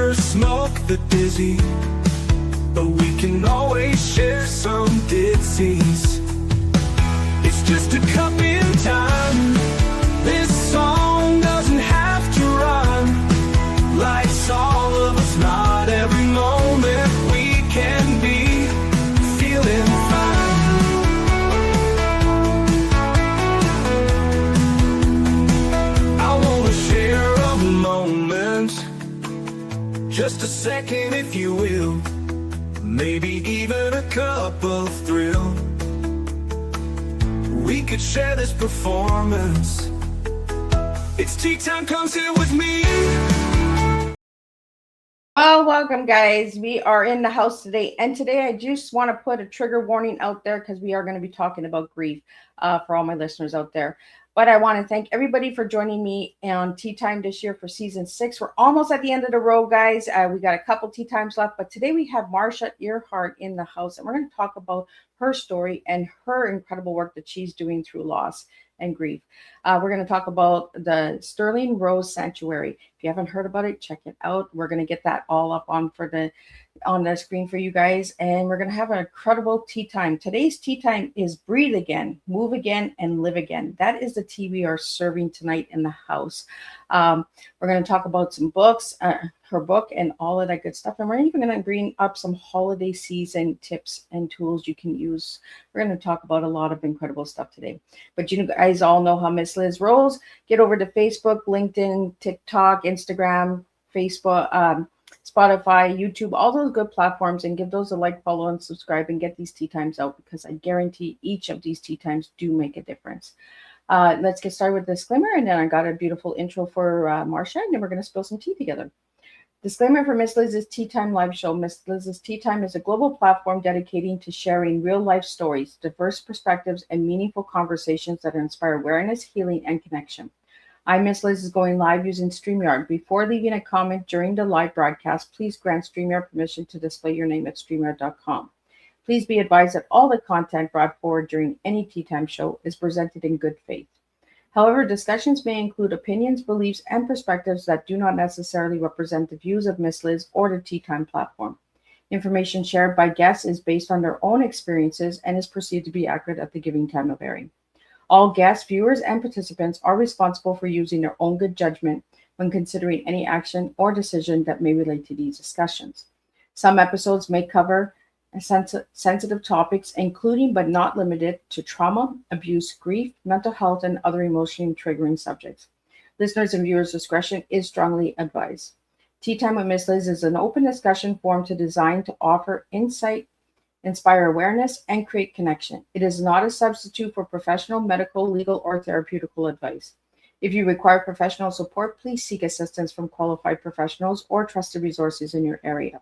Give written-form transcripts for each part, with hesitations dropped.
never smoke the dizzy, but we can always share some disease. It's just a cup in time. This song doesn't have to run. Life's all of us, not every moment we can be feeling fine. I wanna share a moment, just a second if you will, maybe even a cup of thrill. We could share this performance. It's tea time, come sit with me. Well, welcome guys. We are in the house today, and today I just want to put a trigger warning out there because we are going to be talking about grief for all my listeners out there. But I want to thank everybody for joining me on Tea Time this year for season 6. We're almost at the end of the road, guys. We got a couple tea times left, but today we have Marcia Earhart in the house, and we're going to talk about her story and her incredible work that she's doing through loss and grief. We're going to talk about the Sterling Rose Sanctuary. If you haven't heard about it, check it out. We're going to get that all up on the screen for you guys, and we're going to have an incredible tea time. Today's tea time is breathe again, move again, and live again. That is the tea we are serving tonight in the house. We're going to talk about some books, her book, and all of that good stuff. And we're even going to bring up some holiday season tips and tools you can use. We're going to talk about a lot of incredible stuff today. But you guys all know how Miss Liz rolls. Get over to Facebook, LinkedIn, TikTok, Instagram, Facebook, Spotify, YouTube, all those good platforms, and give those a like, follow, and subscribe, and get these tea times out, because I guarantee each of these tea times do make a difference. Let's get started with the disclaimer, and then I got a beautiful intro for Marcia, and then we're going to spill some tea together. Disclaimer for Miss Liz's Tea Time live show. Miss Liz's Tea Time is a global platform dedicating to sharing real life stories, diverse perspectives, and meaningful conversations that inspire awareness, healing, and connection. I'm Miss Liz is going live using StreamYard. Before leaving a comment during the live broadcast, please grant StreamYard permission to display your name at StreamYard.com. Please be advised that all the content brought forward during any Tea Time show is presented in good faith. However, discussions may include opinions, beliefs, and perspectives that do not necessarily represent the views of Miss Liz or the Tea Time platform. Information shared by guests is based on their own experiences and is perceived to be accurate at the given time of airing. All guests, viewers, and participants are responsible for using their own good judgment when considering any action or decision that may relate to these discussions. Some episodes may cover sensitive topics, including but not limited to trauma, abuse, grief, mental health, and other emotionally triggering subjects. Listeners' and viewers' discretion is strongly advised. Tea Time with Miss Liz is an open discussion forum designed to offer insight, inspire awareness, and create connection. It is not a substitute for professional, medical, legal, or therapeutical advice. If you require professional support, please seek assistance from qualified professionals or trusted resources in your area.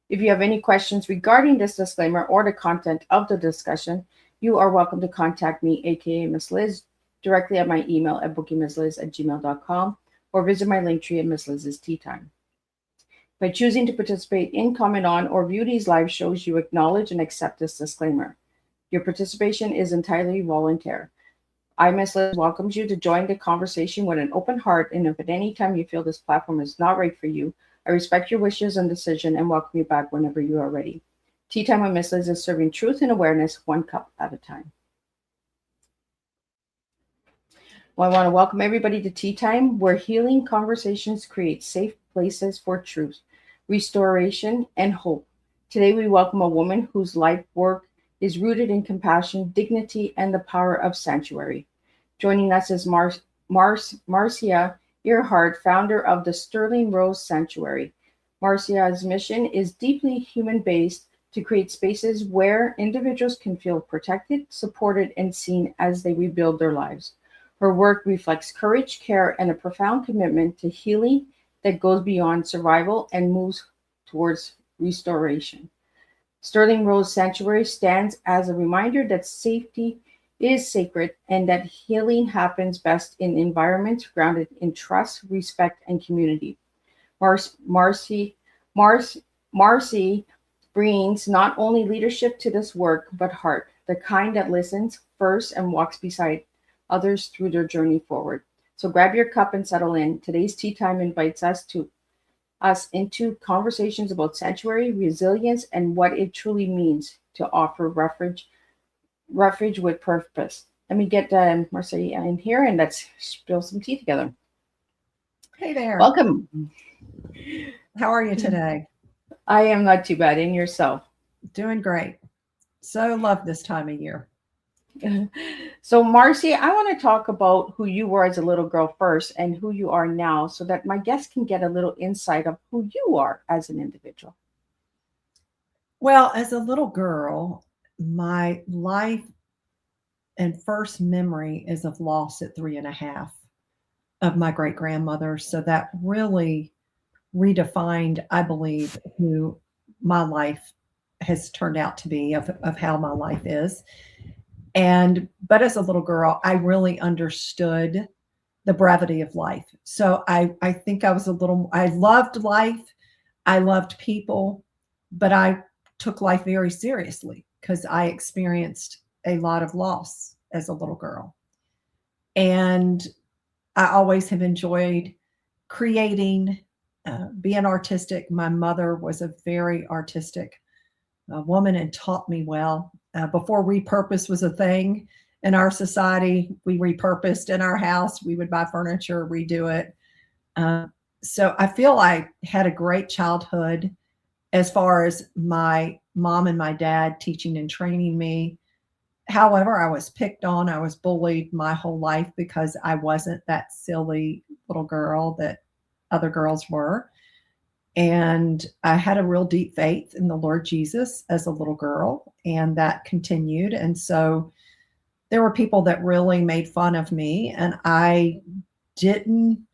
If you have any questions regarding this disclaimer or the content of the discussion, you are welcome to contact me, aka Miss Liz, directly at my email at bookingmissliz@gmail.com, or visit my link tree at Miss Liz's Tea Time. By choosing to participate in, comment on, or view these live shows, you acknowledge and accept this disclaimer. Your participation is entirely voluntary. I, Miss Liz, welcomes you to join the conversation with an open heart, and if at any time you feel this platform is not right for you, I respect your wishes and decision and welcome you back whenever you are ready. Tea Time with Miss Liz is serving truth and awareness one cup at a time. Well, I want to welcome everybody to Tea Time, where healing conversations create safe places for truth, restoration, and hope. Today, we welcome a woman whose life work is rooted in compassion, dignity, and the power of sanctuary. Joining us is Marcia Earhart, founder of the Sterling Rose Sanctuary. Marcia's mission is deeply human-based to create spaces where individuals can feel protected, supported, and seen as they rebuild their lives. Her work reflects courage, care, and a profound commitment to healing that goes beyond survival and moves towards restoration. Sterling Rose Sanctuary stands as a reminder that safety is sacred and that healing happens best in environments grounded in trust, respect, and community. Marcy brings not only leadership to this work, but heart, the kind that listens first and walks beside others through their journey forward. So grab your cup and settle in. Today's tea time invites us to us into conversations about sanctuary, resilience, and what it truly means to offer refuge with purpose. Let me get Marcia in here and let's spill some tea together. Hey there. Welcome. How are you today? I am not too bad. In yourself? Doing great. So love this time of year. So, Marcy, I want to talk about who you were as a little girl first and who you are now so that my guests can get a little insight of who you are as an individual. Well, as a little girl, my life and first memory is of loss at 3.5 of my great grandmother. So that really redefined, I believe, who my life has turned out to be, of how my life is. But as a little girl, I really understood the brevity of life. So I think I loved life. I loved people, but I took life very seriously because I experienced a lot of loss as a little girl. And I always have enjoyed creating, being artistic. My mother was a very artistic woman and taught me well. Before repurpose was a thing in our society, we repurposed in our house. We would buy furniture, redo it. So I feel I had a great childhood as far as my mom and my dad teaching and training me. However, I was picked on, I was bullied my whole life because I wasn't that silly little girl that other girls were. And I had a real deep faith in the Lord Jesus as a little girl, and that continued. And so there were people that really made fun of me, and I didn't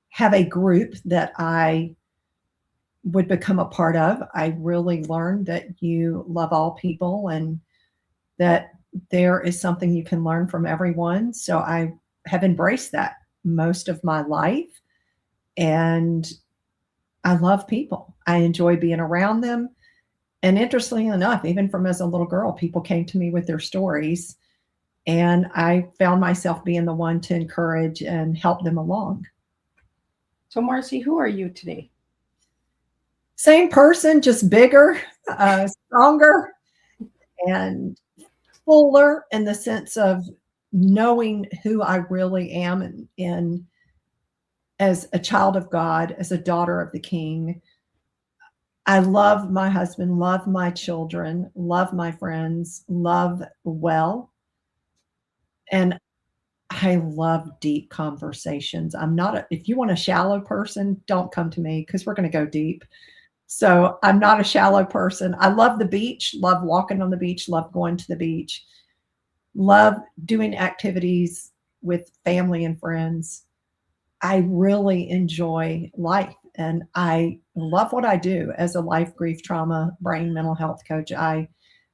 have a group that I would become a part of. I really learned that you love all people and that there is something you can learn from everyone. So I have embraced that most of my life. And I love people. I enjoy being around them. And interestingly enough, even from as a little girl, people came to me with their stories. And I found myself being the one to encourage and help them along. So, Marcy, who are you today? Same person, just bigger, stronger, and fuller in the sense of knowing who I really am and as a child of God, as a daughter of the King. I love my husband, love my children, love my friends, love well. And I love deep conversations. If you want a shallow person, don't come to me because we're going to go deep. So I'm not a shallow person. I love the beach, love walking on the beach, love going to the beach, love doing activities with family and friends. I really enjoy life and I love what I do as a life, grief, trauma, brain, mental health coach. I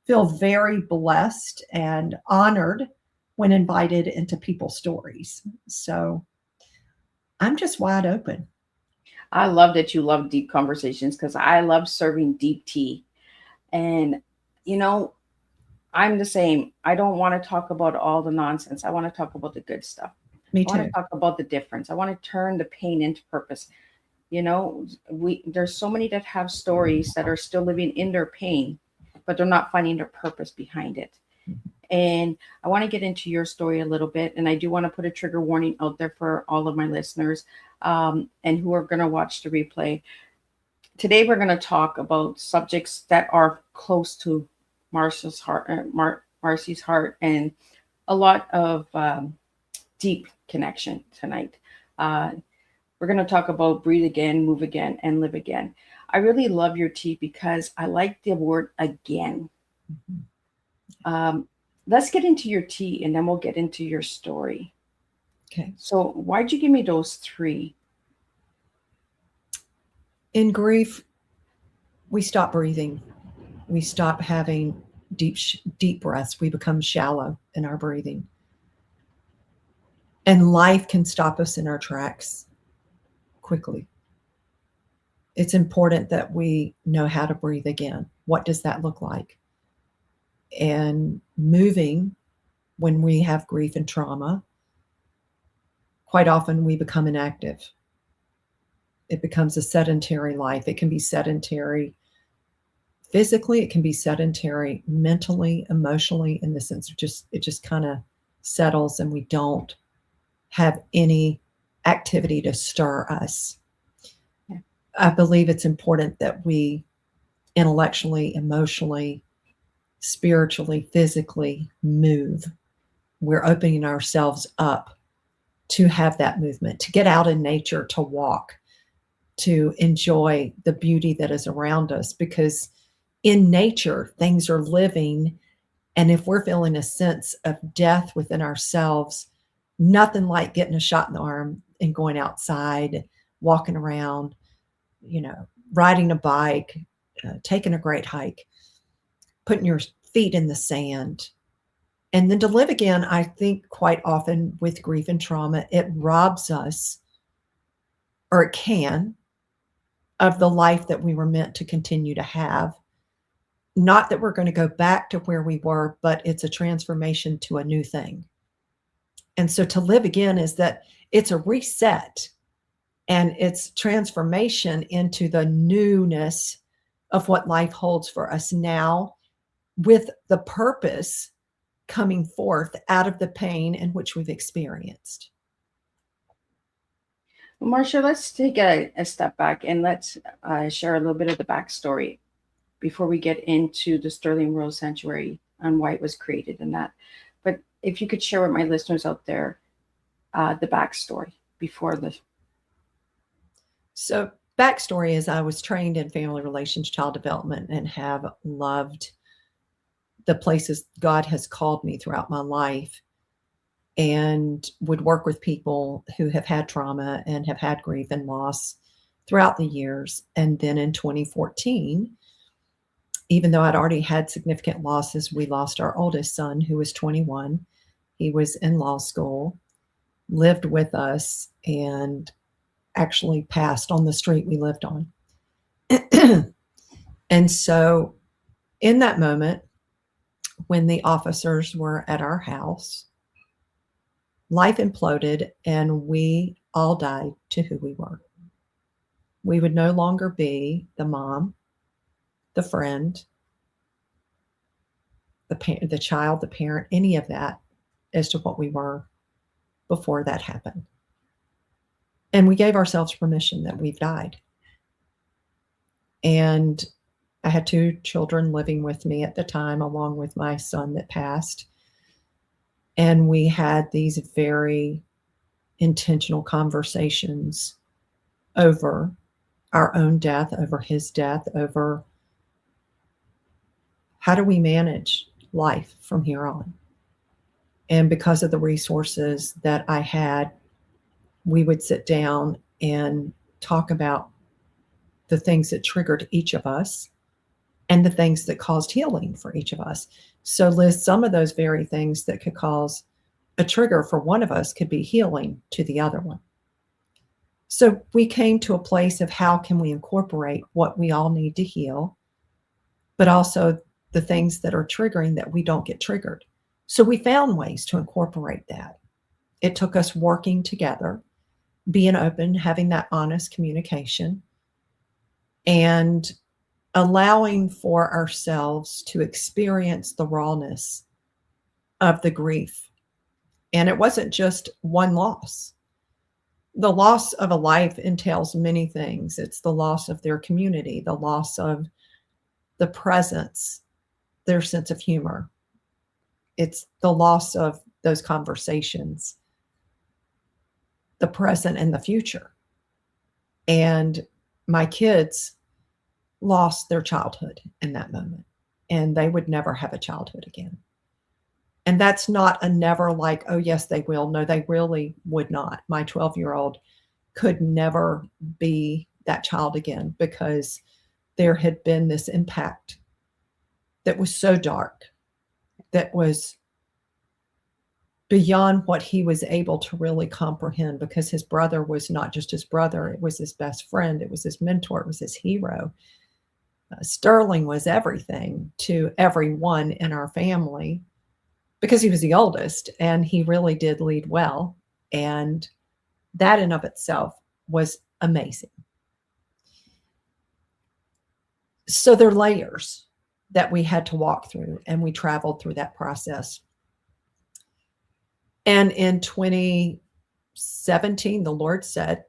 feel very blessed and honored when invited into people's stories. So I'm just wide open. I love that you love deep conversations because I love serving deep tea. And, you know, I'm the same. I don't want to talk about all the nonsense. I want to talk about the good stuff. Me I want too. to talk about the difference. I want to turn the pain into purpose. There's so many that have stories that are still living in their pain, but they're not finding their purpose behind it. And I want to get into your story a little bit. And I do want to put a trigger warning out there for all of my listeners and who are going to watch the replay. Today, we're going to talk about subjects that are close to Marcy's heart and a lot of deep connection tonight. We're going to talk about breathe again, move again, and live again. I really love your tea because I like the word again. Let's get into your tea and then we'll get into your story. Okay. So why'd you give me those 3? In grief, we stop breathing. We stop having deep breaths. We become shallow in our breathing. And life can stop us in our tracks quickly. It's important that we know how to breathe again. What does that look like? And moving when we have grief and trauma, quite often we become inactive. It becomes a sedentary life. It can be sedentary physically, it can be sedentary mentally, emotionally, in the sense of it just kind of settles and we don't have any activity to stir us. Yeah. I believe it's important that we intellectually, emotionally, spiritually, physically move. We're opening ourselves up to have that movement, to get out in nature, to walk, to enjoy the beauty that is around us, because in nature, things are living. And if we're feeling a sense of death within ourselves, nothing like getting a shot in the arm and going outside, walking around, riding a bike, taking a great hike, putting your feet in the sand. And then to live again, I think quite often with grief and trauma, it robs us, or it can, of the life that we were meant to continue to have. Not that we're going to go back to where we were, but it's a transformation to a new thing. And so to live again is that it's a reset and it's transformation into the newness of what life holds for us now, with the purpose coming forth out of the pain in which we've experienced. Marcia, let's take a step back and let's share a little bit of the backstory before we get into the Sterling Rose Sanctuary and why it was created and that. But if you could share with my listeners out there the backstory before this. So backstory is I was trained in family relations, child development, and have loved the places God has called me throughout my life, and would work with people who have had trauma and have had grief and loss throughout the years. And then in 2014, even though I'd already had significant losses, we lost our oldest son, who was 21. He was in law school, lived with us, and actually passed on the street we lived on. And so in that moment, when the officers were at our house, life imploded and we all died to who we were. We would no longer be the mom, the friend, the child, the parent, any of that as to what we were before that happened. And we gave ourselves permission that we've died. And I had 2 children living with me at the time, along with my son that passed. And we had these very intentional conversations over our own death, over his death, over how do we manage life from here on. And because of the resources that I had, we would sit down and talk about the things that triggered each of us and the things that caused healing for each of us. So Liz, some of those very things that could cause a trigger for one of us could be healing to the other one. So we came to a place of how can we incorporate what we all need to heal, but also the things that are triggering that we don't get triggered. So we found ways to incorporate that. It took us working together, being open, having that honest communication, and allowing for ourselves to experience the rawness of the grief. And it wasn't just one loss. The loss of a life entails many things. It's the loss of their community, the loss of the presence, their sense of humor. It's the loss of those conversations, the present and the future. And my kids lost their childhood in that moment, and they would never have a childhood again. And that's not a never like, oh, yes, they will. No, they really would not. My 12-year-old could never be that child again, because there had been this impact that was so dark, that was beyond what he was able to really comprehend, because his brother was not just his brother. It was his best friend. It was his mentor. It was his hero. Sterling was everything to everyone in our family, because he was the oldest and he really did lead well. And that in of itself was amazing. So there are layers that we had to walk through, and we traveled through that process. And in 2017, the Lord said,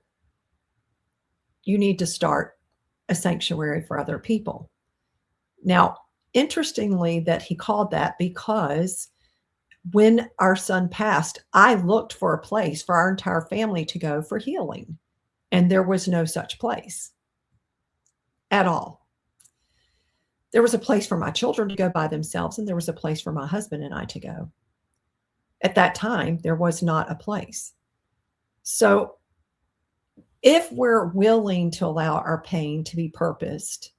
you need to start a sanctuary for other people. Now, interestingly, that he called that because when our son passed, I looked for a place for our entire family to go for healing, and there was no such place at all. There was a place for my children to go by themselves, and there was a place for my husband and I to go. At that time, there was not a place. So if we're willing to allow our pain to be purposed,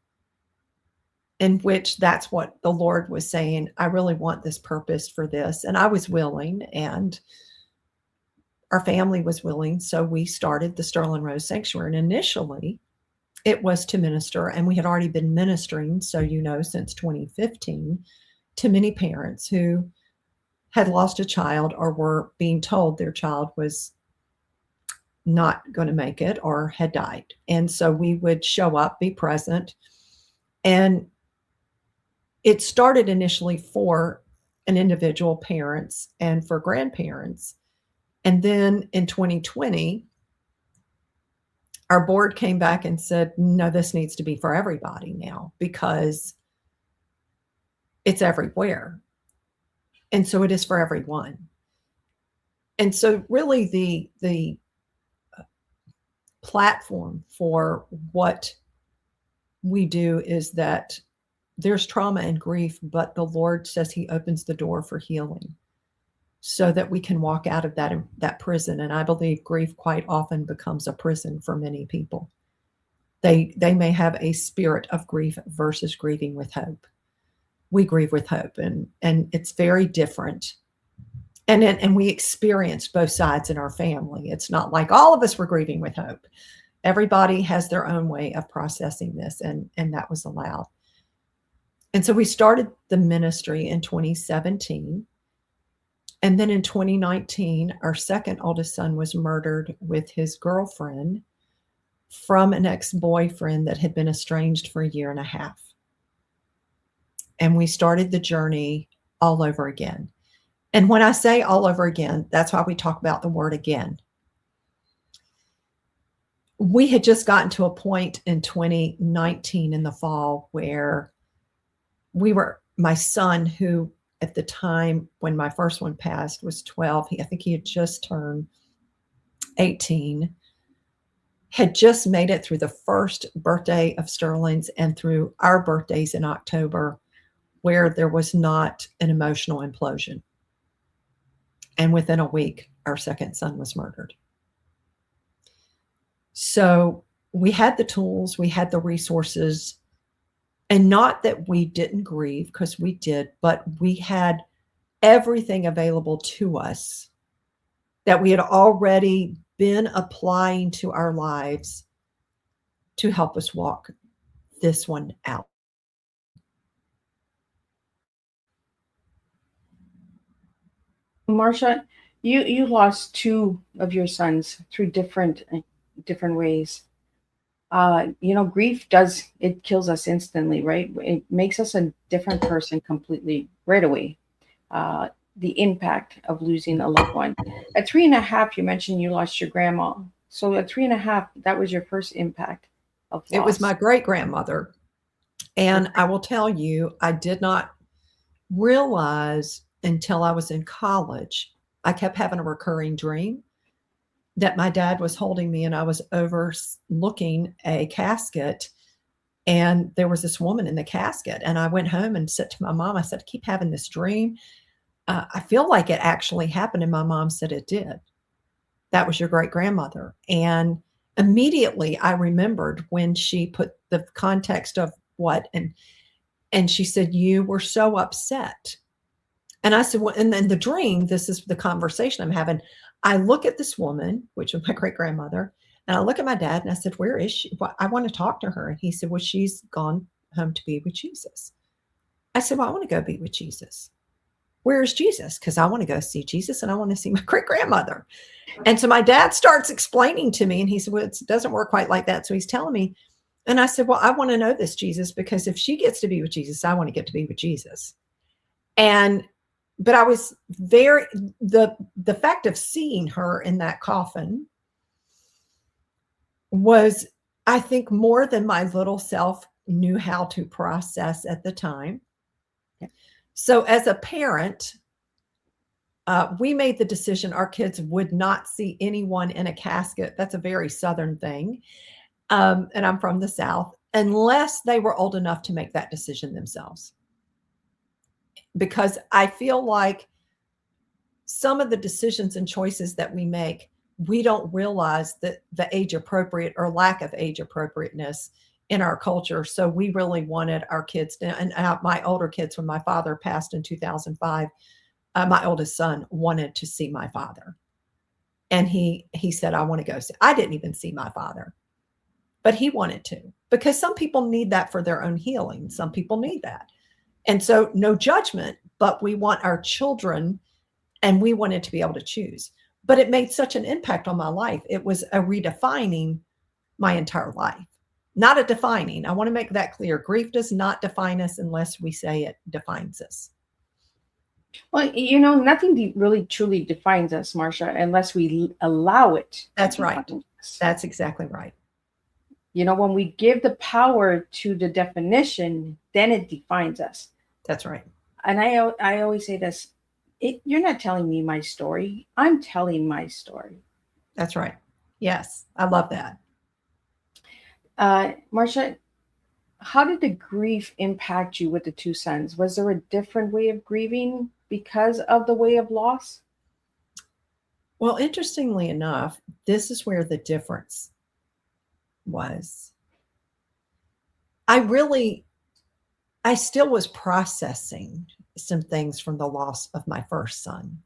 in which that's what the Lord was saying, I really want this purpose for this. And I was willing, and our family was willing. So we started the Sterling Rose Sanctuary. And initially, it was to minister, and we had already been ministering, so since 2015, to many parents who had lost a child or were being told their child was not going to make it or had died. And so we would show up, be present. And it started initially for an individual parents and for grandparents. And then in 2020, our board came back and said, no, this needs to be for everybody now because it's everywhere. And so it is for everyone. And so really the platform for what we do is that there's trauma and grief, but the Lord says he opens the door for healing so that we can walk out of that prison. And I believe grief quite often becomes a prison for many people. They may have a spirit of grief versus grieving with hope. We grieve with hope, and it's very different. And we experienced both sides in our family. It's not like all of us were grieving with hope. Everybody has their own way of processing this, and that was allowed. And so we started the ministry in 2017. And then in 2019, our second oldest son was murdered with his girlfriend from an ex-boyfriend that had been estranged for a year and a half. And we started the journey all over again. And when I say all over again, that's why we talk about the word again. We had just gotten to a point in 2019 in the fall where my son, who at the time when my first one passed was 12, I think he had just turned 18, had just made it through the first birthday of Sterling's and through our birthdays in October, where there was not an emotional implosion. And within a week, our second son was murdered. So we had the tools, we had the resources, and not that we didn't grieve, because we did, but we had everything available to us that we had already been applying to our lives to help us walk this one out. Marsha, you lost two of your sons through different ways. Grief it kills us instantly, right? It makes us a different person completely right away. The impact of losing a loved one. At 3.5, you mentioned you lost your grandma. So at 3.5, that was your first impact of loss. It was my great-grandmother. And I will tell you, I did not realize until I was in college, I kept having a recurring dream that my dad was holding me and I was overlooking a casket, and there was this woman in the casket. And I went home and said to my mom, I said, I keep having this dream. I feel like it actually happened. And my mom said it did. That was your great-grandmother. And immediately I remembered when she put the context of what, and she said, you were so upset. And I said, well, and then the dream, this is the conversation I'm having. I look at this woman, which was my great-grandmother, and I look at my dad and I said, where is she? Well, I want to talk to her. And he said, well, she's gone home to be with Jesus. I said, well, I want to go be with Jesus. Where is Jesus? Because I want to go see Jesus and I want to see my great-grandmother. And so my dad starts explaining to me, and he said, well, it doesn't work quite like that. So he's telling me, And I said, well, I want to know this Jesus, because if she gets to be with Jesus, I want to get to be with Jesus. But I was the fact of seeing her in that coffin was, I think, more than my little self knew how to process at the time. So as a parent, we made the decision our kids would not see anyone in a casket. That's a very Southern thing. And I'm from the South, unless they were old enough to make that decision themselves. Because I feel like some of the decisions and choices that we make, we don't realize that the age appropriate or lack of age appropriateness in our culture. So we really wanted our kids to, and my older kids, when my father passed in 2005, my oldest son wanted to see my father. And he said, I want to go see. I didn't even see my father, but he wanted to, because some people need that for their own healing. Some people need that. And so no judgment, but we want our children, and we wanted to be able to choose. But it made such an impact on my life. It was a redefining my entire life, not a defining. I want to make that clear. Grief does not define us unless we say it defines us. Well, nothing really truly defines us, Marcia, unless we allow it. That's right. That's exactly right. When we give the power to the definition, then it defines us. That's right. And I always say this, you're not telling me my story. I'm telling my story. That's right. Yes. I love that. Marcia, how did the grief impact you with the two sons? Was there a different way of grieving because of the way of loss? Well, interestingly enough, this is where the difference was. I still was processing some things from the loss of my first son,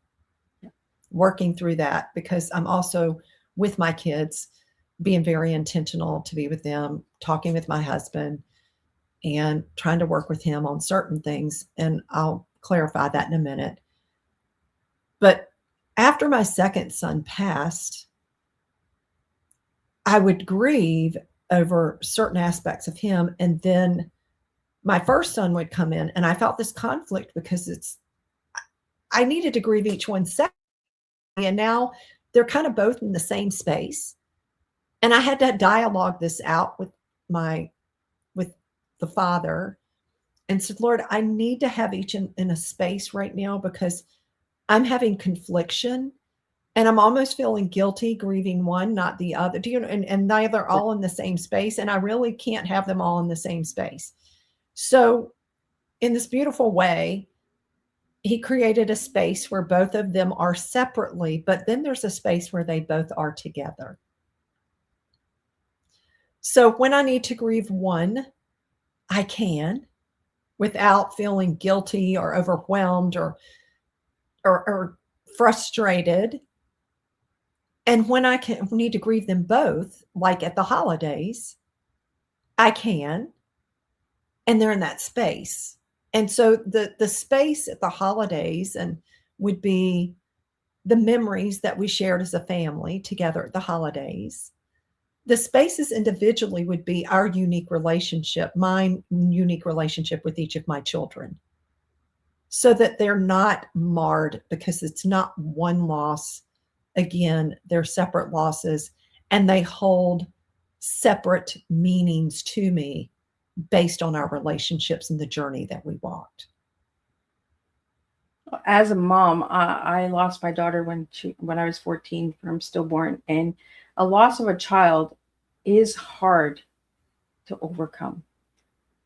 working through that, because I'm also with my kids, being very intentional to be with them, talking with my husband, and trying to work with him on certain things. And I'll clarify that in a minute. But after my second son passed, I would grieve over certain aspects of him. And then my first son would come in, and I felt this conflict, because I needed to grieve each one separately. And now they're kind of both in the same space. And I had to dialogue this out with the Father, and said, Lord, I need to have each in a space right now, because I'm having confliction, and I'm almost feeling guilty grieving one, not the other. Do you know? And neither all in the same space. And I really can't have them all in the same space. So in this beautiful way, he created a space where both of them are separately, but then there's a space where they both are together. So when I need to grieve one, I can, without feeling guilty or overwhelmed or frustrated. And when I need to grieve them both, like at the holidays, I can, and they're in that space. And so the space at the holidays would be the memories that we shared as a family together at the holidays. The spaces individually would be our unique relationship, my unique relationship with each of my children, so that they're not marred, because it's not one loss. Again, they're separate losses, and they hold separate meanings to me based on our relationships and the journey that we walked. As a mom, I lost my daughter when I was 14 from stillborn, and a loss of a child is hard to overcome.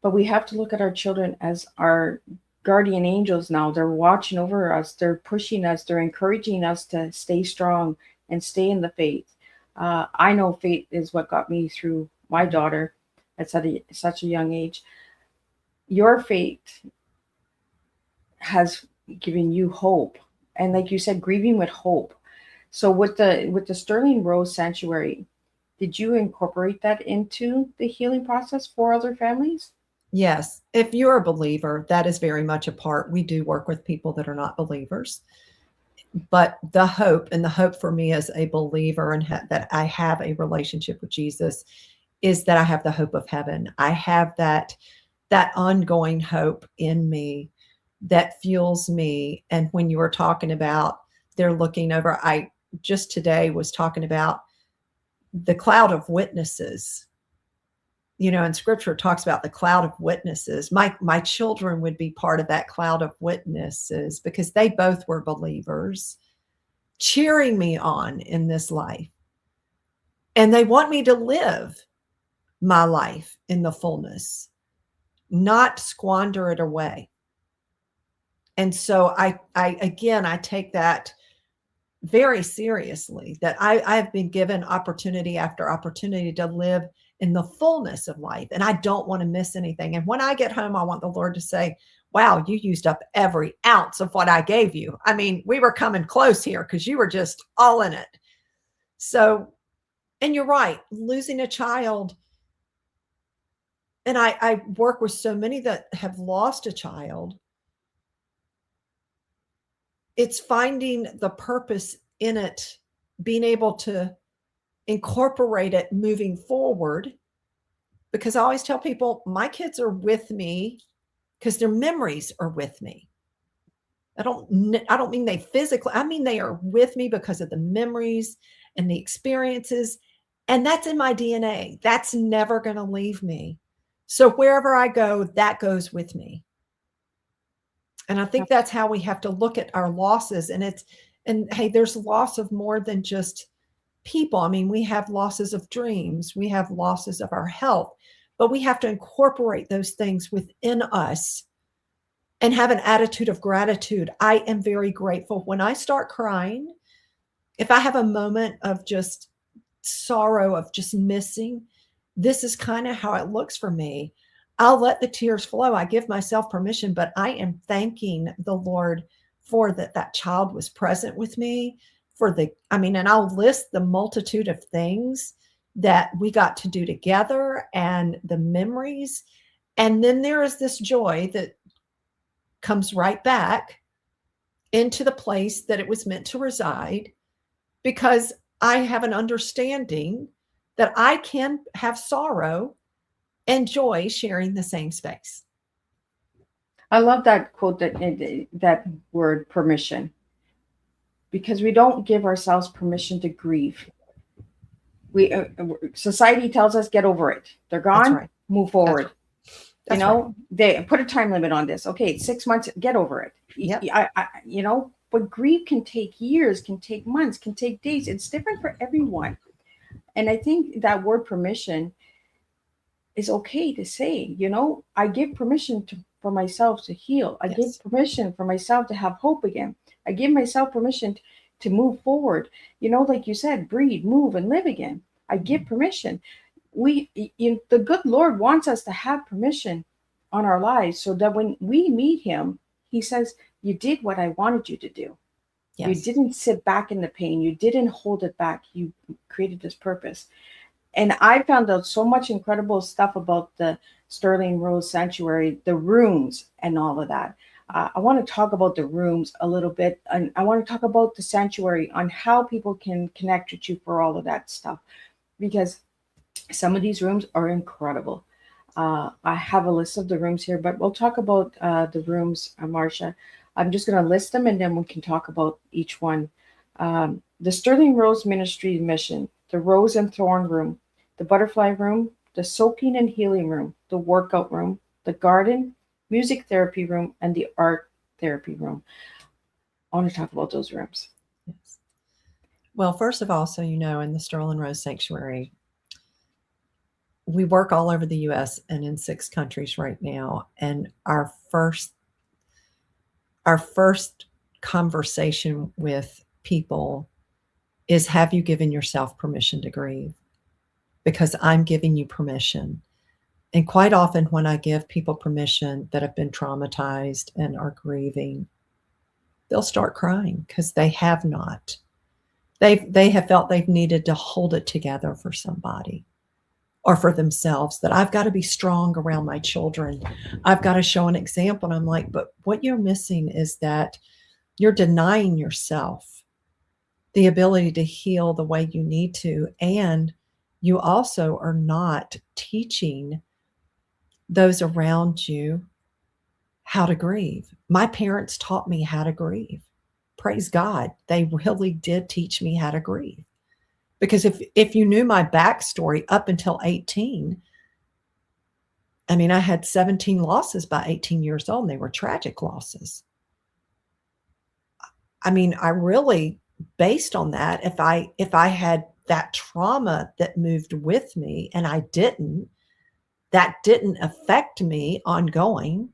But we have to look at our children as our guardian angels now. They're watching over us. They're pushing us. They're encouraging us to stay strong and stay in the faith. I know faith is what got me through my daughter at such a young age. Your faith has given you hope. And like you said, grieving with hope. So with the Sterling Rose Sanctuary, did you incorporate that into the healing process for other families? Yes. If you're a believer, that is very much a part. We do work with people that are not believers. But the hope for me as a believer, and that I have a relationship with Jesus, is that I have the hope of heaven. I have that ongoing hope in me that fuels me. And when you were talking about they're looking over, I just today was talking about the cloud of witnesses. You know, and scripture talks about the cloud of witnesses. My children would be part of that cloud of witnesses because they both were believers, cheering me on in this life. And they want me to live my life in the fullness, not squander it away. And so I again, I take that very seriously, that I've been given opportunity after opportunity to live in the fullness of life. And I don't want to miss anything. And when I get home, I want the Lord to say, wow, you used up every ounce of what I gave you. I mean, we were coming close here because you were just all in it. So, and you're right, losing a child. And I work with so many that have lost a child. It's finding the purpose in it, being able to incorporate it moving forward. Because I always tell people, my kids are with me because their memories are with me. I don't mean they physically, I mean they are with me because of the memories and the experiences. And that's in my DNA. That's never going to leave me. So wherever I go, that goes with me. And I think that's how we have to look at our losses. And hey, there's loss of more than just people. I mean, we have losses of dreams, we have losses of our health, but we have to incorporate those things within us and have an attitude of gratitude. I am very grateful. When I start crying, if I have a moment of just sorrow, of just missing, this is kind of how it looks for me. I'll let the tears flow. I give myself permission, but I am thanking the Lord for that child was present with me, and I'll list the multitude of things that we got to do together and the memories. And then there is this joy that comes right back into the place that it was meant to reside, because I have an understanding that I can have sorrow and joy sharing the same space. I love that quote, that word permission, because we don't give ourselves permission to grieve. Society tells us get over it. They're gone. Right. Move forward. That's right. They put a time limit on this. Okay, 6 months. Get over it. Yep. But grief can take years, can take months, can take days. It's different for everyone. And I think that word permission is okay to say. I give permission for myself to heal. I give permission for myself to have hope again. I give myself permission to move forward. Like you said, breathe, move, and live again. I give permission. The good Lord wants us to have permission on our lives so that when we meet him, he says, you did what I wanted you to do. Yes. You didn't sit back in the pain. You didn't hold it back. You created this purpose. And I found out so much incredible stuff about the Sterling Rose Sanctuary, the rooms and all of that. I want to talk about the rooms a little bit. And I want to talk about the sanctuary, on how people can connect with you for all of that stuff. Because some of these rooms are incredible. I have a list of the rooms here, but we'll talk about the rooms, Marcia. I'm just going to list them and then we can talk about each one. The Sterling Rose Ministry Mission, the Rose and Thorn Room, the Butterfly Room, the Soaking and Healing Room, the Workout Room, the Garden, Music Therapy Room, and the Art Therapy Room. I want to talk about those rooms. Yes. Well, first of all, so you know, in the Sterling Rose Sanctuary, we work all over the U.S. and in 6 countries right now. And our first conversation with people is, have you given yourself permission to grieve? Because I'm giving you permission. And quite often when I give people permission that have been traumatized and are grieving, they'll start crying because they have not. They have felt they've needed to hold it together for somebody or for themselves, that I've got to be strong around my children. I've got to show an example. And I'm like, but what you're missing is that you're denying yourself the ability to heal the way you need to. And you also are not teaching those around you how to grieve. My parents taught me how to grieve. Praise God, they really did teach me how to grieve. Because if you knew my backstory up until 18, I mean, I had 17 losses by 18 years old, and they were tragic losses. I mean, I really, based on that, if I had that trauma that moved with me and that didn't affect me ongoing,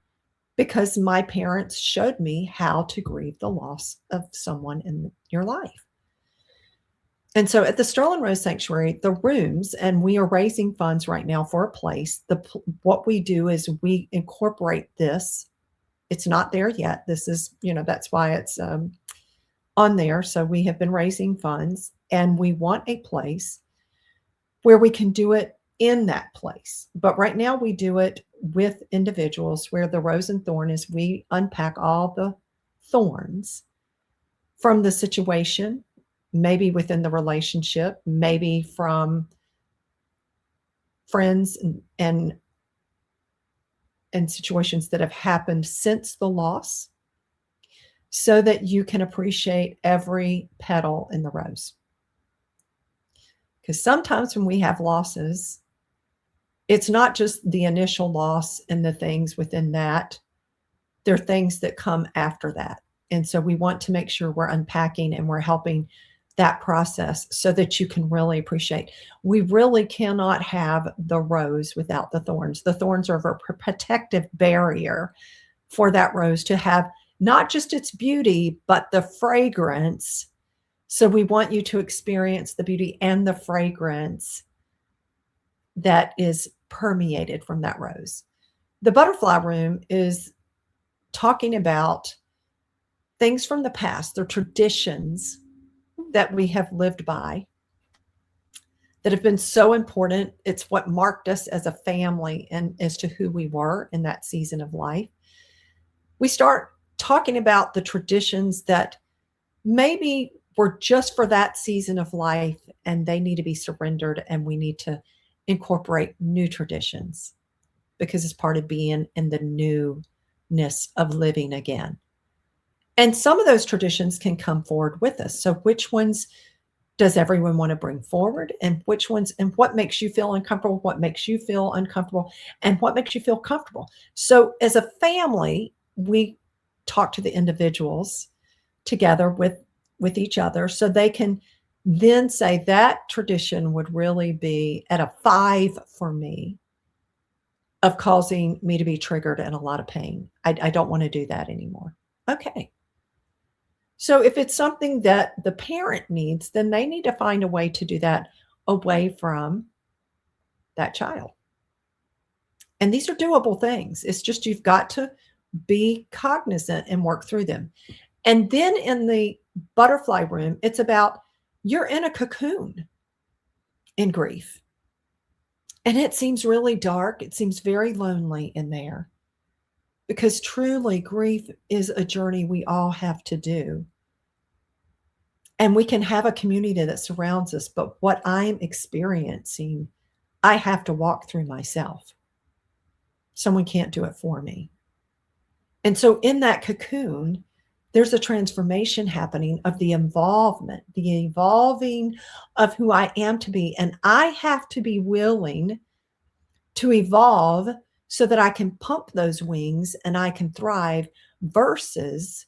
because my parents showed me how to grieve the loss of someone in your life. And so at the Sterling Rose Sanctuary, the rooms, and we are raising funds right now for a place. What we do is we incorporate this. It's not there yet. This is, that's why it's on there. So we have been raising funds, and we want a place where we can do it in that place. But right now we do it with individuals, where the rose and thorn is we unpack all the thorns from the situation, maybe within the relationship, maybe from friends and situations that have happened since the loss, so that you can appreciate every petal in the rose. Because sometimes when we have losses, it's not just the initial loss and the things within that. There are things that come after that. And so we want to make sure we're unpacking and we're helping that process so that you can really appreciate. We really cannot have the rose without the thorns. The thorns are a protective barrier for that rose to have not just its beauty, but the fragrance. So we want you to experience the beauty and the fragrance that is permeated from that rose. The butterfly room is talking about things from the past, the traditions that we have lived by that have been so important. It's what marked us as a family and as to who we were in that season of life. We start talking about the traditions that maybe were just for that season of life, and they need to be surrendered, and we need to incorporate new traditions because it's part of being in the newness of living again. And some of those traditions can come forward with us. So which ones does everyone want to bring forward, and which ones, and what makes you feel uncomfortable, what makes you feel uncomfortable, and what makes you feel comfortable? So as a family, we talk to the individuals together with each other, so they can then say that tradition would really be at a 5 for me of causing me to be triggered and a lot of pain. I don't want to do that anymore. Okay. So if it's something that the parent needs, then they need to find a way to do that away from that child. And these are doable things. It's just you've got to be cognizant and work through them. And then in the butterfly room, it's about you're in a cocoon in grief. And it seems really dark. It seems very lonely in there, because truly grief is a journey we all have to do. And we can have a community that surrounds us, but what I'm experiencing, I have to walk through myself. Someone can't do it for me. And so in that cocoon, there's a transformation happening of the involvement, the evolving of who I am to be. And I have to be willing to evolve so that I can pump those wings and I can thrive, versus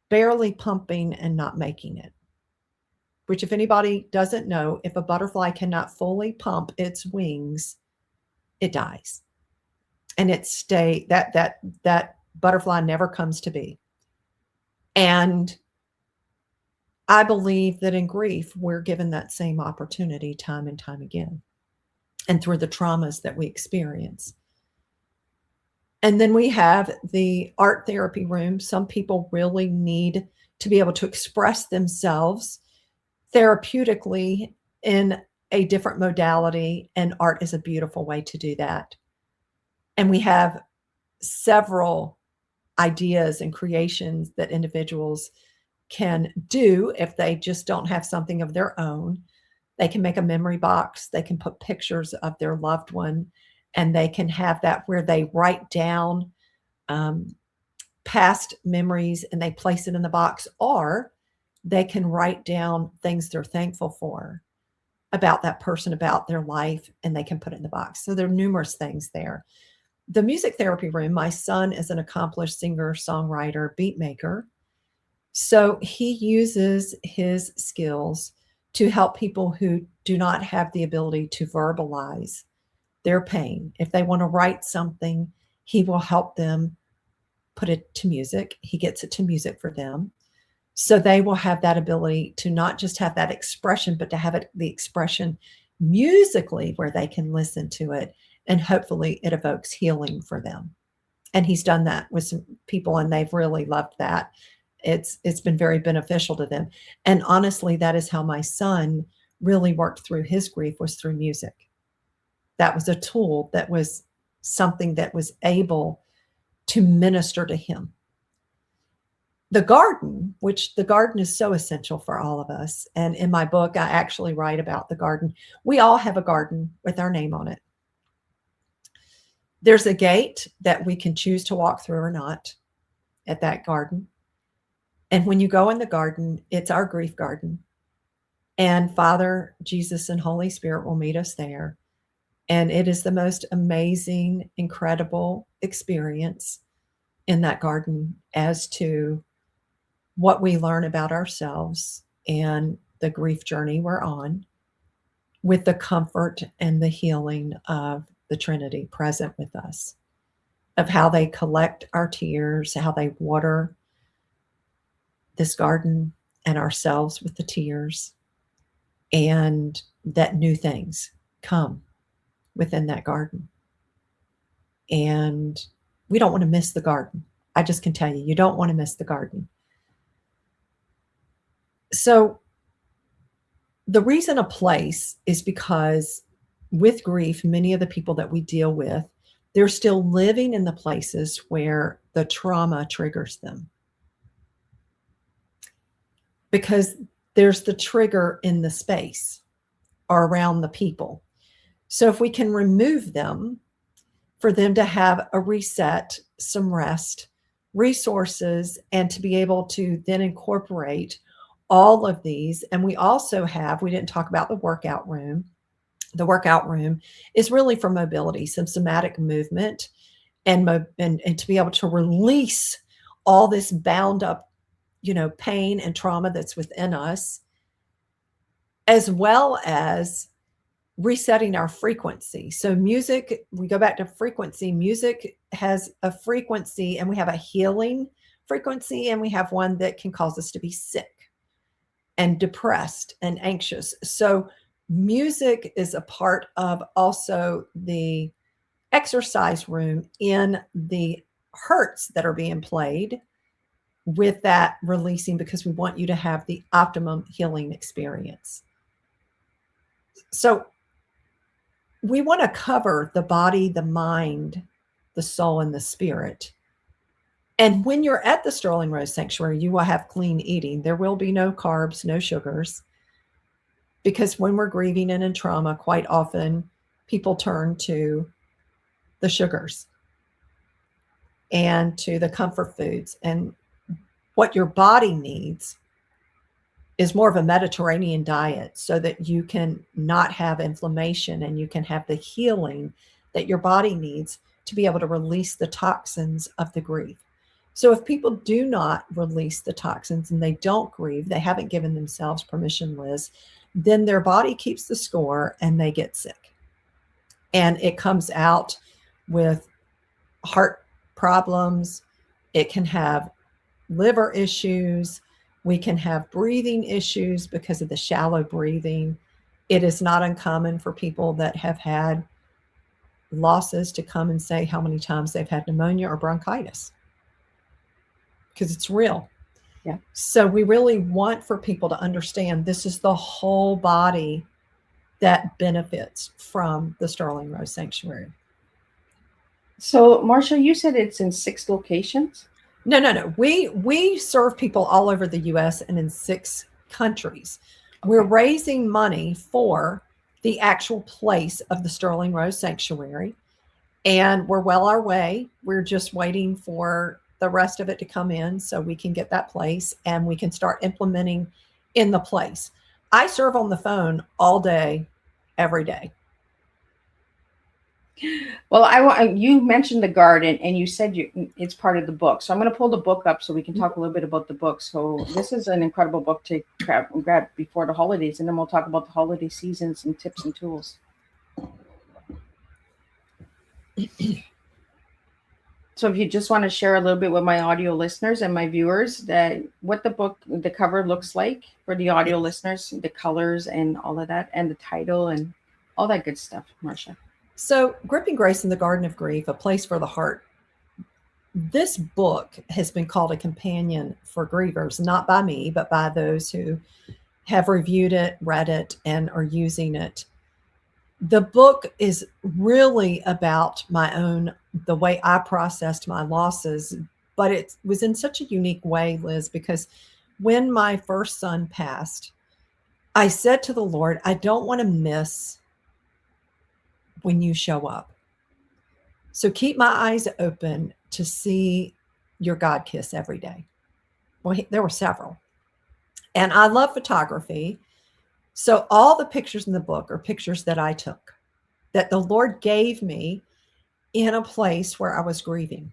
barely pumping and not making it. Which, if anybody doesn't know, if a butterfly cannot fully pump its wings, it dies. And that butterfly never comes to be. And I believe that in grief, we're given that same opportunity time and time again, and through the traumas that we experience. And then we have the art therapy room. Some people really need to be able to express themselves therapeutically in a different modality, and art is a beautiful way to do that. And we have several ideas and creations that individuals can do if they just don't have something of their own, They can make a memory box. They can put pictures of their loved one, and they can have that where they write down past memories and they place it in the box, or they can write down things they're thankful for about that person, about their life, and they can put it in the box. So there are numerous things there. The music therapy room, my son is an accomplished singer, songwriter, beat maker. So he uses his skills to help people who do not have the ability to verbalize their pain. If they want to write something, he will help them put it to music. He gets it to music for them. So they will have that ability to not just have that expression, but to have it, the expression musically where they can listen to it, and hopefully it evokes healing for them. And he's done that with some people and they've really loved that. It's been very beneficial to them. And honestly, that is how my son really worked through his grief, was through music. That was a tool, that was something that was able to minister to him. The garden, which the garden is so essential for all of us. And in my book, I actually write about the garden. We all have a garden with our name on it. There's a gate that we can choose to walk through or not at that garden. And when you go in the garden, it's our grief garden. And Father, Jesus, and Holy Spirit will meet us there. And it is the most amazing, incredible experience in that garden as to what we learn about ourselves and the grief journey we're on, with the comfort and the healing of the Trinity present with us, of how they collect our tears, how they water this garden and ourselves with the tears, and that new things come within that garden. And we don't want to miss the garden. I just can tell you, you don't want to miss the garden. So the reason a place is because with grief, many of the people that we deal with, they're still living in the places where the trauma triggers them. Because there's the trigger in the space or around the people. So if we can remove them, for them to have a reset, some rest, resources, and to be able to then incorporate all of these. And we also have, we didn't talk about the workout room. The workout room is really for mobility, some somatic movement, and to be able to release all this bound up, pain and trauma that's within us, as well as resetting our frequency. So music, we go back to frequency. Music has a frequency, and we have a healing frequency, and we have one that can cause us to be sick and depressed and anxious. So music is a part of also the exercise room in the hertz that are being played, with that releasing, because we want you to have the optimum healing experience. So we want to cover the body, the mind, the soul, and the spirit. And when you're at the Sterling Rose Sanctuary, you will have clean eating. There will be no carbs, no sugars, because when we're grieving and in trauma, quite often people turn to the sugars and to the comfort foods. And what your body needs is more of a Mediterranean diet, so that you can not have inflammation and you can have the healing that your body needs to be able to release the toxins of the grief. So if people do not release the toxins and they don't grieve, they haven't given themselves permission, Liz, then their body keeps the score and they get sick. And it comes out with heart problems. It can have liver issues. We can have breathing issues because of the shallow breathing. It is not uncommon for people that have had losses to come and say how many times they've had pneumonia or bronchitis, because it's real. Yeah. So we really want for people to understand this is the whole body that benefits from the Sterling Rose Sanctuary. So, Marcia, you said it's in 6 locations? No. We serve people all over the U.S. and in 6 countries. We're Okay. raising money for the actual place of the Sterling Rose Sanctuary, and we're well our way. We're just waiting for the rest of it to come in so we can get that place and we can start implementing in the place. I serve on the phone all day, every day. Well, I want you mentioned the garden, and you said it's part of the book. So I'm going to pull the book up so we can talk a little bit about the book. So this is an incredible book to grab before the holidays, and then we'll talk about the holiday seasons and tips and tools. So if you just want to share a little bit with my audio listeners and my viewers that what the book, the cover looks like for the audio Yes. listeners, the colors and all of that, and the title and all that good stuff, Marcia. So, Gripping Grace in the Garden of Grief, A Place for the Heart. This book has been called a companion for grievers, not by me, but by those who have reviewed it, read it, and are using it. The book is really about the way I processed my losses, but it was in such a unique way, Liz, because when my first son passed, I said to the Lord, I don't want to miss when you show up. So keep my eyes open to see your God kiss every day. Well, there were several. And I love photography. So all the pictures in the book are pictures that I took, that the Lord gave me in a place where I was grieving.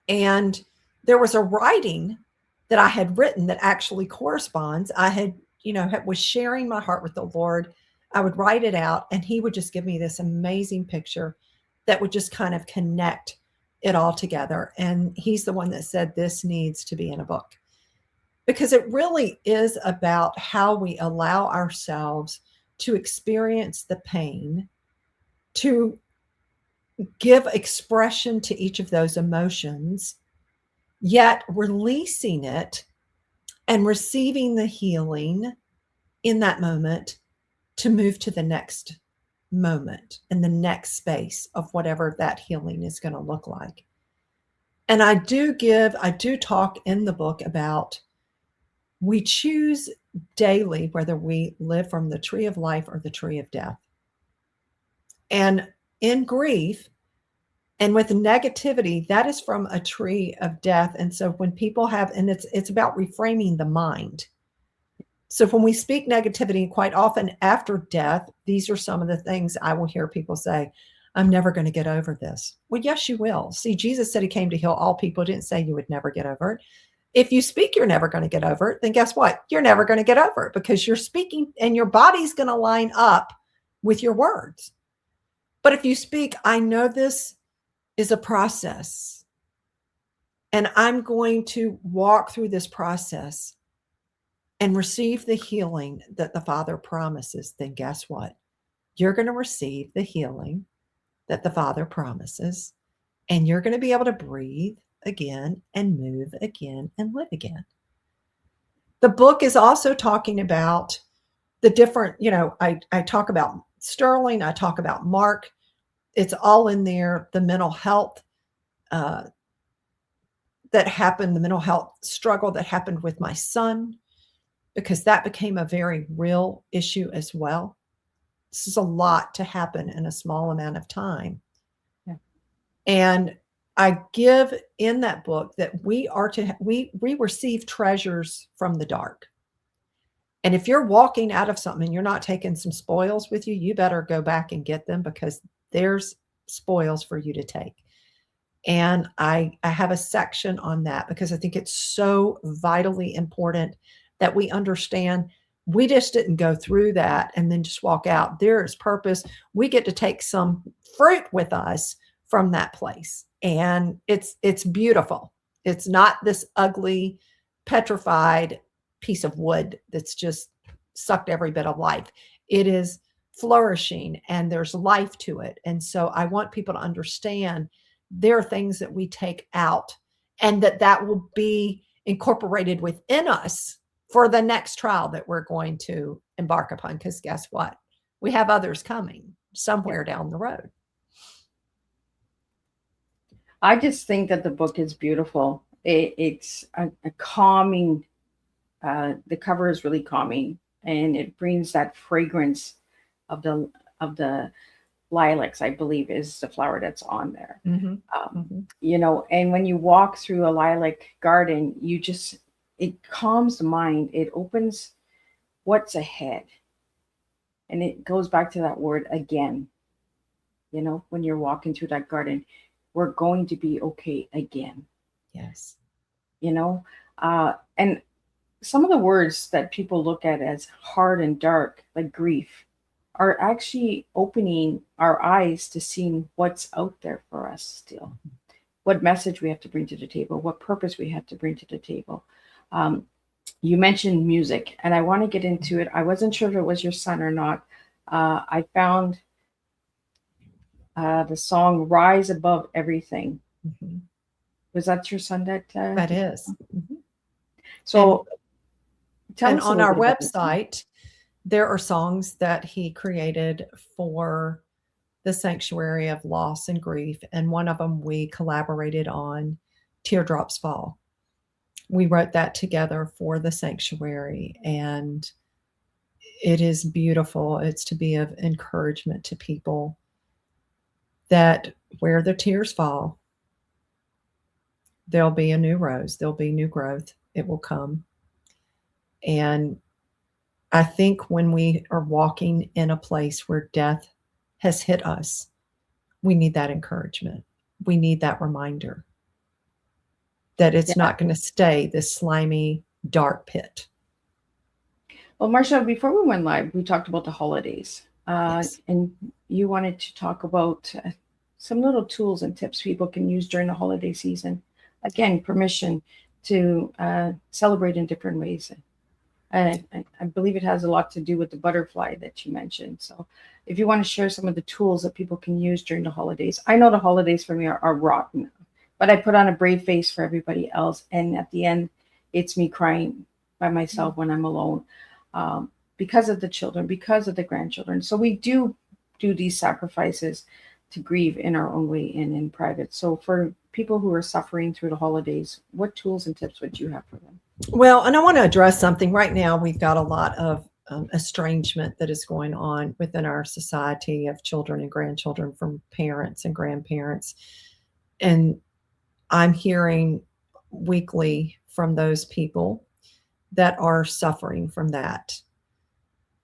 And there was a writing that I had written that actually corresponds. I had, was sharing my heart with the Lord. I would write it out and he would just give me this amazing picture that would just kind of connect it all together. And he's the one that said, this needs to be in a book, because it really is about how we allow ourselves to experience the pain, to give expression to each of those emotions, yet releasing it and receiving the healing in that moment to move to the next moment and the next space of whatever that healing is going to look like. And I do talk in the book about we choose daily whether we live from the tree of life or the tree of death. And in grief and with negativity, that is from a tree of death. And so when people have, and it's about reframing the mind. So when we speak negativity, quite often after death, these are some of the things I will hear people say, I'm never going to get over this. Well, yes, you will. See, Jesus said he came to heal all people. He didn't say you would never get over it. If you speak you're never going to get over it, then guess what? You're never going to get over it because you're speaking and your body's going to line up with your words. But if you speak, I know this is a process and I'm going to walk through this process and receive the healing that the Father promises, then guess what? You're going to receive the healing that the Father promises, and you're going to be able to breathe again and move again and live again. The book is also talking about the different, I talk about Sterling, I talk about Mark. It's all in there, the mental health that happened, the mental health struggle that happened with my son, because that became a very real issue as well. This is a lot to happen in a small amount of time. Yeah. And I give in that book that we receive treasures from the dark. And if you're walking out of something and you're not taking some spoils with you, you better go back and get them because there's spoils for you to take. And I have a section on that because I think it's so vitally important that we understand we just didn't go through that and then just walk out. There is purpose. We get to take some fruit with us from that place. And it's beautiful. It's not this ugly, petrified piece of wood that's just sucked every bit of life. It is flourishing and there's life to it. And so I want people to understand there are things that we take out and that will be incorporated within us for the next trial that we're going to embark upon. Because guess what? We have others coming somewhere down the road. I just think that the book is beautiful. It's a calming, the cover is really calming. and it brings that fragrance of the lilacs, I believe is the flower that's on there. You know, and when you walk through a lilac garden, it calms the mind. It opens what's ahead. And it goes back to that word again. You know, when you're walking through that garden, we're going to be okay again. Yes. You know, and some of the words that people look at as hard and dark, like grief, are actually opening our eyes to seeing what's out there for us still. What message we have to bring to the table, what purpose we have to bring to the table. You mentioned music, and I want to get into it. I wasn't sure if it was your son or not. I found the song "Rise Above Everything." Was that your son that? That is. So, tell and us a on little our bit about this. website, there are songs that he created for the Sanctuary of Loss and Grief, and one of them we collaborated on, Teardrops Fall. We wrote that together for the sanctuary, and it is beautiful. It's to be of encouragement to people that where the tears fall, there'll be a new rose, there'll be new growth, it will come. And I think when we are walking in a place where death has hit us, we need that encouragement. We need that reminder that it's not going to stay this slimy, dark pit. Well, Marcia, before we went live, we talked about the holidays. Yes. And you wanted to talk about some little tools and tips people can use during the holiday season. Again, permission to celebrate in different ways. I believe it has a lot to do with the butterfly that you mentioned. So if you want to share some of the tools that people can use during the holidays. I know the holidays for me are rotten, but I put on a brave face for everybody else. And at the end, it's me crying by myself when I'm alone because of the children, because of the grandchildren. So we do these sacrifices to grieve in our own way and in private. So for people who are suffering through the holidays, what tools and tips would you have for them? Well, and I want to address something right now. We've got a lot of estrangement that is going on within our society of children and grandchildren from parents and grandparents. And I'm hearing weekly from those people that are suffering from that.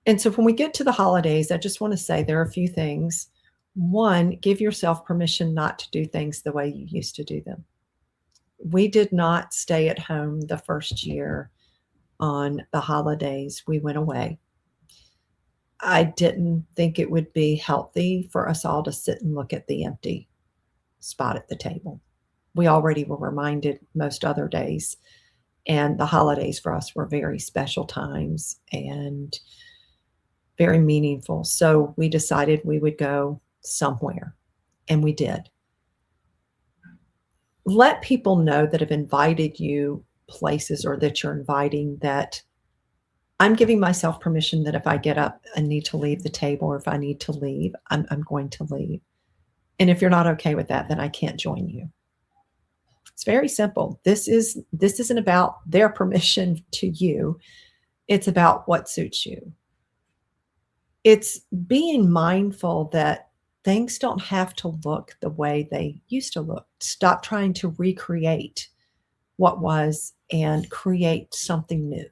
And so when we get to the holidays, I just want to say there are a few things. One, give yourself permission not to do things the way you used to do them. We did not stay at home the first year on the holidays. We went away. I didn't think it would be healthy for us all to sit and look at the empty spot at the table. We already were reminded most other days, and the holidays for us were very special times and very meaningful. So we decided we would go somewhere, and we did. Let people know that have invited you places or that you're inviting that I'm giving myself permission that if I get up and need to leave the table or if I need to leave, I'm going to leave. And if you're not okay with that, then I can't join you. It's very simple. This isn't about their permission to you. It's about what suits you. It's being mindful that things don't have to look the way they used to look. Stop trying to recreate what was and create something new.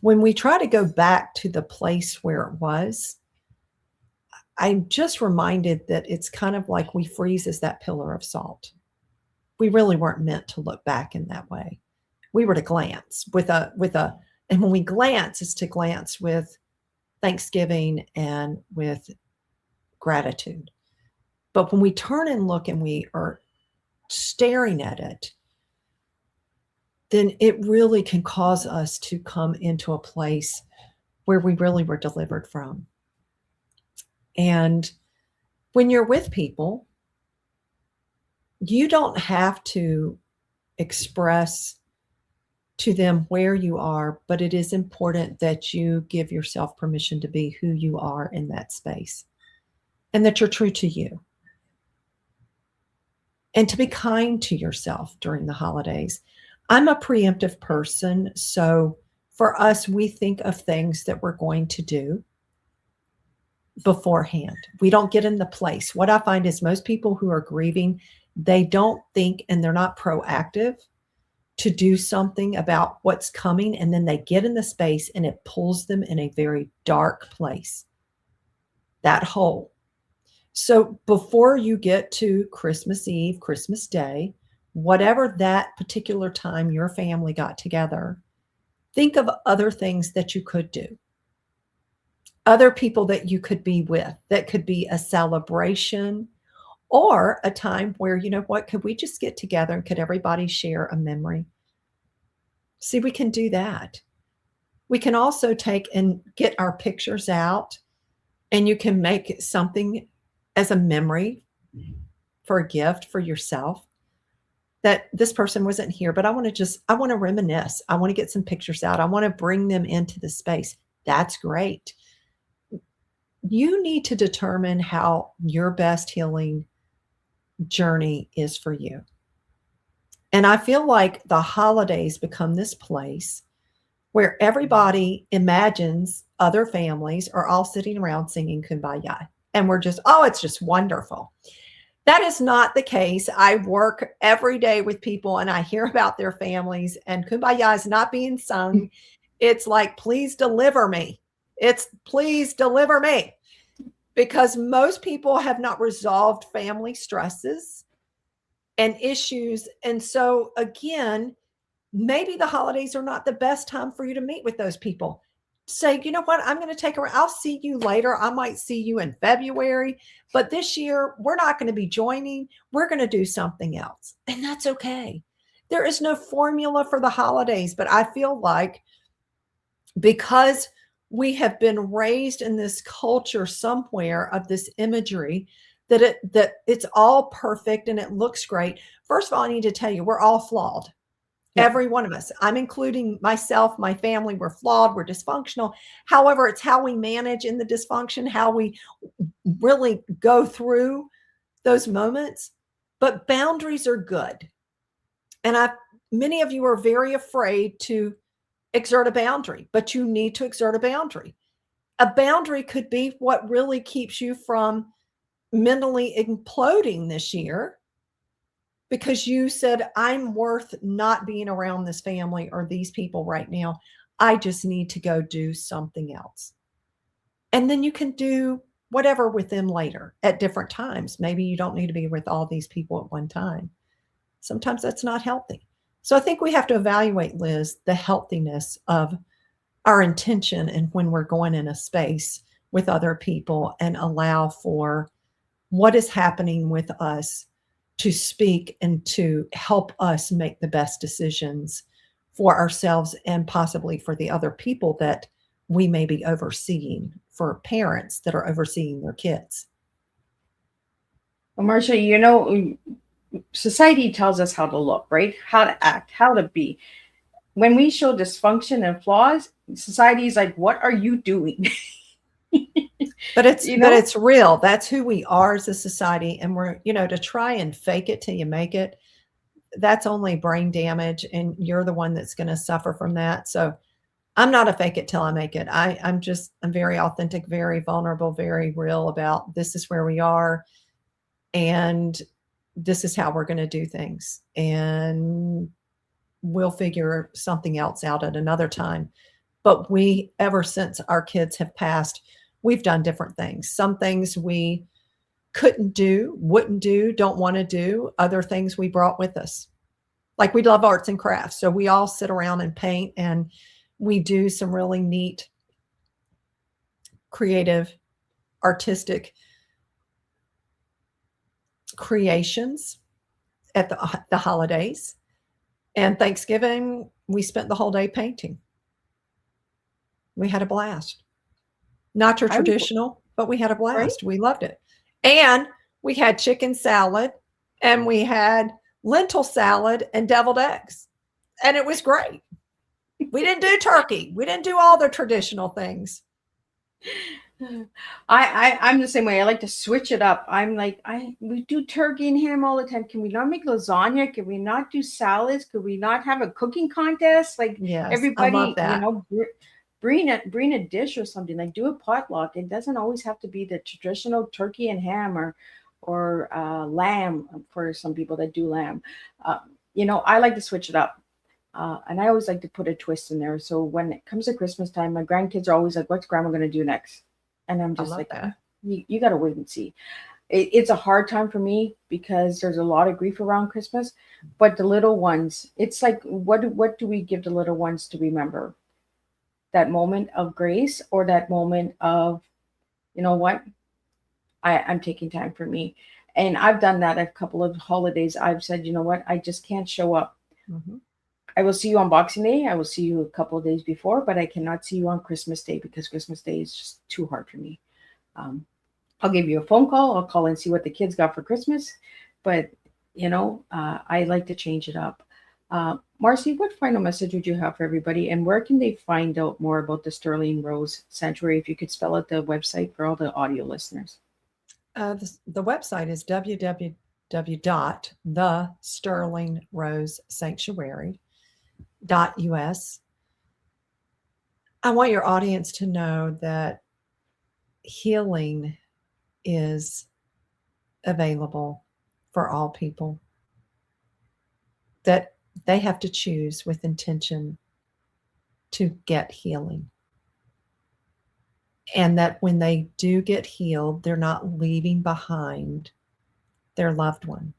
When we try to go back to the place where it was, I'm just reminded that it's kind of like we freeze as that pillar of salt. We really weren't meant to look back in that way. We were to glance and when we glance, it's to glance with thanksgiving and with gratitude. But when we turn and look and we are staring at it, then it really can cause us to come into a place where we really were delivered from. And when you're with people, you don't have to express to them where you are, but it is important that you give yourself permission to be who you are in that space and that you're true to you. And to be kind to yourself during the holidays. I'm a preemptive person, so for us, we think of things that we're going to do beforehand. We don't get in the place. What I find is most people who are grieving, they don't think and they're not proactive to do something about what's coming. And then they get in the space and it pulls them in a very dark place, that hole. So before you get to Christmas Eve, Christmas Day, whatever that particular time your family got together, think of other things that you could do. Other people that you could be with, that could be a celebration or a time where, you know what, could we just get together and could everybody share a memory? See, we can do that. We can also take and get our pictures out, and you can make something as a memory for a gift for yourself that this person wasn't here, but I want to reminisce. I want to get some pictures out. I want to bring them into the space. That's great. You need to determine how your best healing journey is for you. And I feel like the holidays become this place where everybody imagines other families are all sitting around singing Kumbaya. And we're just, oh, it's just wonderful. That is not the case. I work every day with people and I hear about their families, and Kumbaya is not being sung. It's like, please deliver me. It's please deliver me, because most people have not resolved family stresses and issues. And so again, maybe the holidays are not the best time for you to meet with those people. Say, you know what, I'm going to take her. I'll see you later. I might see you in February, but this year we're not going to be joining. We're going to do something else. And that's okay. There is no formula for the holidays, but I feel like because we have been raised in this culture somewhere of this imagery that it's all perfect and it looks great. First of all, I need to tell you, we're all flawed. Yeah. Every one of us. I'm including myself, my family. We're flawed. We're dysfunctional. However, it's how we manage in the dysfunction, how we really go through those moments. But boundaries are good. And many of you are very afraid to exert a boundary, but you need to exert a boundary. A boundary could be what really keeps you from mentally imploding this year, because you said, I'm worth not being around this family or these people right now. I just need to go do something else. And then you can do whatever with them later at different times. Maybe you don't need to be with all these people at one time. Sometimes that's not healthy. So I think we have to evaluate, Liz, the healthiness of our intention and when we're going in a space with other people, and allow for what is happening with us to speak and to help us make the best decisions for ourselves and possibly for the other people that we may be overseeing, for parents that are overseeing their kids. Well, Marcia, you know, society tells us how to look, right? How to act, how to be. When we show dysfunction and flaws, society is like, what are you doing? But it's real. That's who we are as a society. And we're, to try and fake it till you make it, that's only brain damage. And you're the one that's going to suffer from that. So I'm not a fake it till I make it. I'm very authentic, very vulnerable, very real about this is where we are. And this is how we're going to do things. And we'll figure something else out at another time. But ever since our kids have passed, we've done different things. Some things we couldn't do, wouldn't do, don't want to do. Other things we brought with us. Like, we love arts and crafts. So we all sit around and paint, and we do some really neat, creative, artistic creations at the holidays. And Thanksgiving, we spent the whole day painting. We had a blast. Not your traditional, but we had a blast. Right? We loved it. And we had chicken salad, and we had lentil salad and deviled eggs. And it was great. We didn't do turkey. We didn't do all the traditional things. I'm the same way. I like to switch it up. I'm like, we do turkey and ham all the time. Can we not make lasagna? Can we not do salads? Could we not have a cooking contest? Like Yes, I love everybody, that. bring a dish or something. Like do a potluck. It doesn't always have to be the traditional turkey and ham or lamb for some people that do lamb. Uh, I like to switch it up. And I always like to put a twist in there. So when it comes to Christmas time, my grandkids are always like, "What's Grandma going to do next?" And I'm I just love like, that. you got to wait and see. It's a hard time for me because there's a lot of grief around Christmas. But the little ones, it's like, what do we give the little ones to remember? That moment of grace or that moment of, you know what, I'm taking time for me. And I've done that a couple of holidays. I've said, you know what, I just can't show up. Hmm. I will see you on Boxing Day. I will see you a couple of days before, but I cannot see you on Christmas Day because Christmas Day is just too hard for me. Um, I'll give you a phone call. I'll call and see what the kids got for Christmas. But, I like to change it up. Marcy, what final message would you have for everybody? And where can they find out more about the Sterling Rose Sanctuary? If you could spell out the website for all the audio listeners. The website is www.thesterlingrosesanctuary.us. I want your audience to know that healing is available for all people, that they have to choose with intention to get healing. And that when they do get healed, they're not leaving behind their loved one.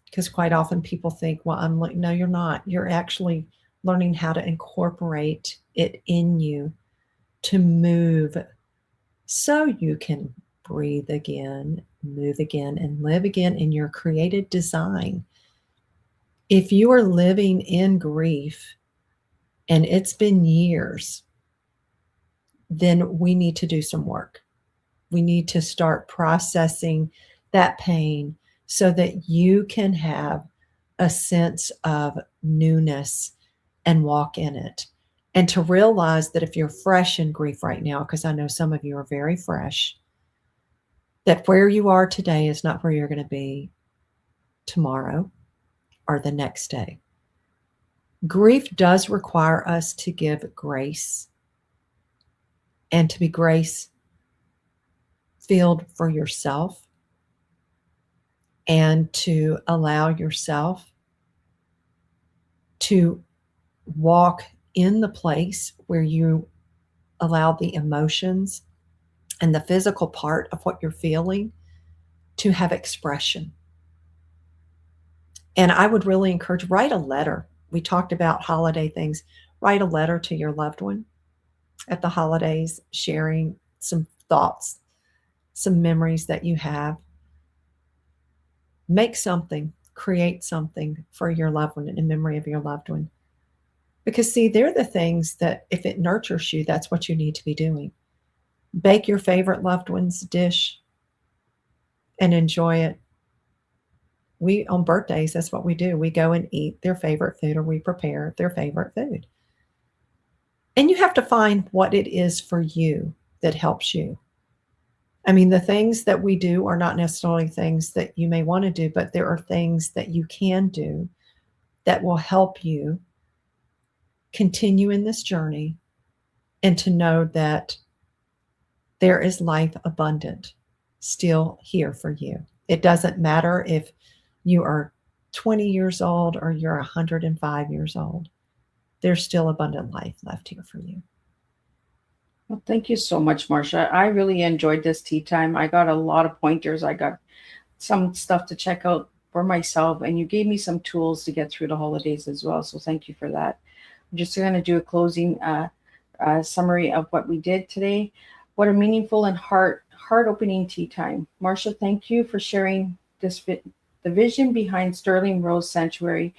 Because quite often people think, well, I'm like, no, you're not. You're actually learning how to incorporate it in you to move so you can breathe again, move again, and live again in your created design. If you are living in grief and it's been years, then we need to do some work. We need to start processing that pain so that you can have a sense of newness and walk in it. And to realize that if you're fresh in grief right now, because I know some of you are very fresh, that where you are today is not where you're going to be tomorrow or the next day. Grief does require us to give grace and to be grace filled for yourself and to allow yourself to walk in the place where you allow the emotions and the physical part of what you're feeling to have expression. And I would really encourage, write a letter. We talked about holiday things. Write a letter to your loved one at the holidays, sharing some thoughts, some memories that you have. Make something, create something for your loved one in memory of your loved one. Because see, they're the things that if it nurtures you, that's what you need to be doing. Bake your favorite loved one's dish and enjoy it. We, on birthdays, that's what we do. We go and eat their favorite food, or we prepare their favorite food. And you have to find what it is for you that helps you. I mean, the things that we do are not necessarily things that you may want to do, but there are things that you can do that will help you continue in this journey and to know that there is life abundant still here for you. It doesn't matter if you are 20 years old or you're 105 years old. There's still abundant life left here for you. Well, thank you so much, Marcia. I really enjoyed this tea time. I got a lot of pointers. I got some stuff to check out for myself, and you gave me some tools to get through the holidays as well. So thank you for that. I'm just going to do a closing summary of what we did today. What a meaningful and heart-opening tea time. Marcia, thank you for sharing the vision behind Sterling Rose Sanctuary,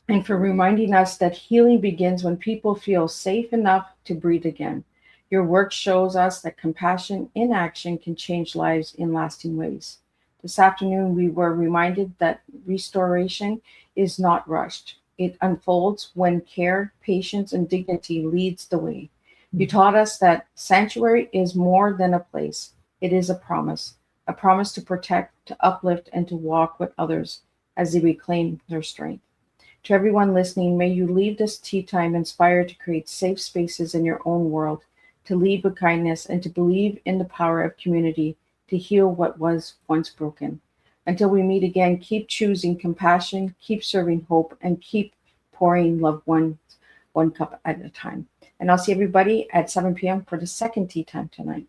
and for reminding us that healing begins when people feel safe enough to breathe again. Your work shows us that compassion in action can change lives in lasting ways. This afternoon, we were reminded that restoration is not rushed. It unfolds when care, patience, and dignity leads the way. You taught us that sanctuary is more than a place. It is a promise to protect, to uplift, and to walk with others as they reclaim their strength. To everyone listening, may you leave this tea time inspired to create safe spaces in your own world, to lead with kindness, and to believe in the power of community to heal what was once broken. Until we meet again, keep choosing compassion, keep serving hope, and keep pouring love one cup at a time. And I'll see everybody at 7 p.m. for the second tea time tonight.